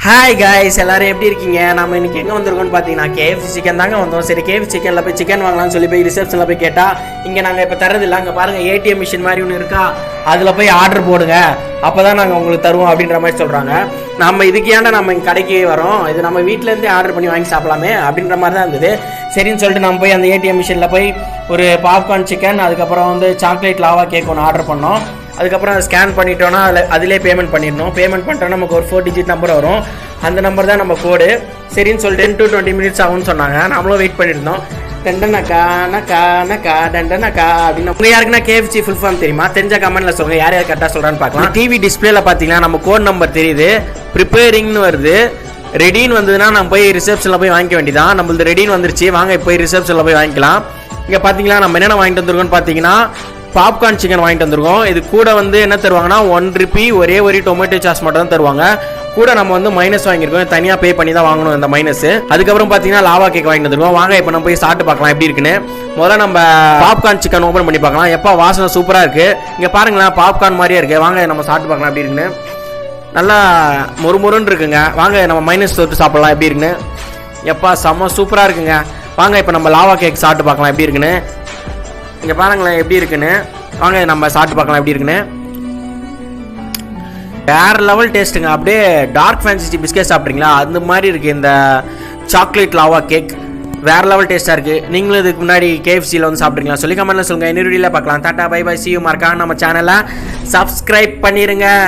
Hi guys, எல்லாரும் எப்படி இருக்கீங்க? நம்ம இன்னைக்கு எங்கே வந்திருக்கோம்னு பார்த்தீங்கன்னா கேஎஃப்சி சிக்கன் தாங்க வந்தோம். சரி, கேஎஃப்சி சிக்கனில் போய் சிக்கன் வாங்கலாம்னு சொல்லி போய் ரிசப்ஷனில் போய் கேட்டால் இங்கே நாங்கள் இப்போ தரதில்லை, அங்கே பாருங்கள் ஏடிஎம் மிஷின் மாதிரி ஒன்று இருக்கா, அதில் போய் ஆர்டர் போடுங்க, அப்போ தான் நாங்கள் உங்களுக்கு தருவோம் அப்படின்ற மாதிரி சொல்கிறாங்க. நம்ம இதுக்கு ஏன்டா நம்ம இங்கே கடைக்கு வரோம், இது நம்ம வீட்டிலேருந்தே ஆர்டர் பண்ணி வாங்கி சாப்பிடலாமே அப்படின்ற மாதிரி தான் இருந்தது. சரின்னு சொல்லிட்டு நம்ம போய் அந்த ஏடிஎம் மிஷினில் போய் ஒரு பாப்கார்ன் சிக்கன், அதுக்கப்புறம் வந்து சாக்லேட் லாவா கேக் ஒன்று ஆர்டர் பண்ணோம். அதுக்கப்புறம் அதை ஸ்கேன் பண்ணிட்டோன்னா அதிலே பேமெண்ட் பண்ணிடணும். பேமெண்ட் பண்ணிட்டோன்னா நமக்கு ஒரு 4 டிஜிட் நம்பர் வரும், அந்த நம்பர் தான் நம்ம கோடு. சரின்னு சொல்லிட்டு 10 to 20 minutes ஆகும்னு சொன்னாங்க. நம்மளும் வெயிட் பண்ணியிருந்தோம். டண்டனக்கா நக்கா நக்கா டண்டனக்கா அப்படின்னு. உங்கள் யாருக்குன்னா கேஎஃப்சி ஃபுல் ஃபார்ம் தெரியுமா? தெரிஞ்ச கமெண்ட்ல சொல்லுங்கள், யார் யார் கரெக்டாக சொல்கிறான்னு பார்க்கலாம். டிவி டிஸ்பிளேல பார்த்தீங்கன்னா நம்ம கோட் நம்பர் தெரியுது, ப்ரிப்பேரிங்னு வருது. ரெடின்னு வந்ததுன்னா நம்ம போய் ரிசப்ஷனில் போய் வாங்கிக்க வேண்டியதான். நம்மளது ரெடின்னு வந்துருச்சு, வாங்க போய் ரிசப்ஷனில் போய் வாங்கிக்கலாம். இங்கே பார்த்தீங்களா நம்ம என்னென்ன வாங்கிட்டு வந்திருக்கோம்னு பார்த்தீங்கன்னா பாப்கார்ன் சிக்கன் வாங்கிட்டு வந்திருக்கோம். இது கூட வந்து என்ன தருவாங்கன்னா 1 ரூபி ஒரே ஒரு டொமேட்டோ சாஸ் மட்டும் தான் தருவாங்க. கூட நம்ம வந்து மைனஸ் வாங்கியிருக்கோம், தனியாக பே பண்ணி தான் வாங்கணும் இந்த மைனஸ். அதுக்கப்புறம் பார்த்தீங்கன்னா லாவா கேக் வாங்கிட்டு வந்திருக்கோம். வாங்க இப்போ நம்ம போய் சாப்பிட்டு பார்க்கலாம் எப்படி இருக்குன்னு. முதல்ல நம்ம பாப்கார்ன் சிக்கன் ஓப்பன் பண்ணி பார்க்கலாம். எப்போ வாசனை சூப்பராக இருக்குது, இங்கே பாருங்களேன் பாப்கார்ன் மாதிரியே இருக்குது. வாங்க நம்ம சாப்பிட்டு பார்க்கலாம் எப்படி இருக்குன்னு. நல்லா மொறுமொறுன்னு இருக்குங்க. வாங்க நம்ம மைனஸ் தொட்டு சாப்பிடலாம் எப்படி இருக்குன்னு. எப்பா செம்ம சூப்பராக இருக்குங்க. வாங்க இப்போ நம்ம லாவா கேக் சாப்பிட்டு பார்க்கலாம் எப்படி இருக்குன்னு. இங்கே பாருங்களேன் எப்படி இருக்குன்னு. வாங்க நம்ம சாப்பிட்டு பார்க்கலாம் எப்படி இருக்குன்னு. வேறு லெவல் டேஸ்ட்டுங்க. அப்படியே டார்க் ஃபேன்சி பிஸ்கெட் சாப்பிட்றீங்களா அந்த மாதிரி இருக்குது இந்த சாக்லேட் லாவா கேக். வேறு லெவல் டேஸ்ட்டாக இருக்குது. நீங்களும் இதுக்கு முன்னாடி கேஎஃப்சியில் வந்து சாப்பிட்றீங்களா சொல்லி கமெண்ட்டில் சொல்லுங்கள். இன்னொரு வீடியோவில் பார்க்கலாம். Ta-ta bye bye, see you. மறக்காம நம்ம சேனலை சப்ஸ்கிரைப் பண்ணிடுங்க.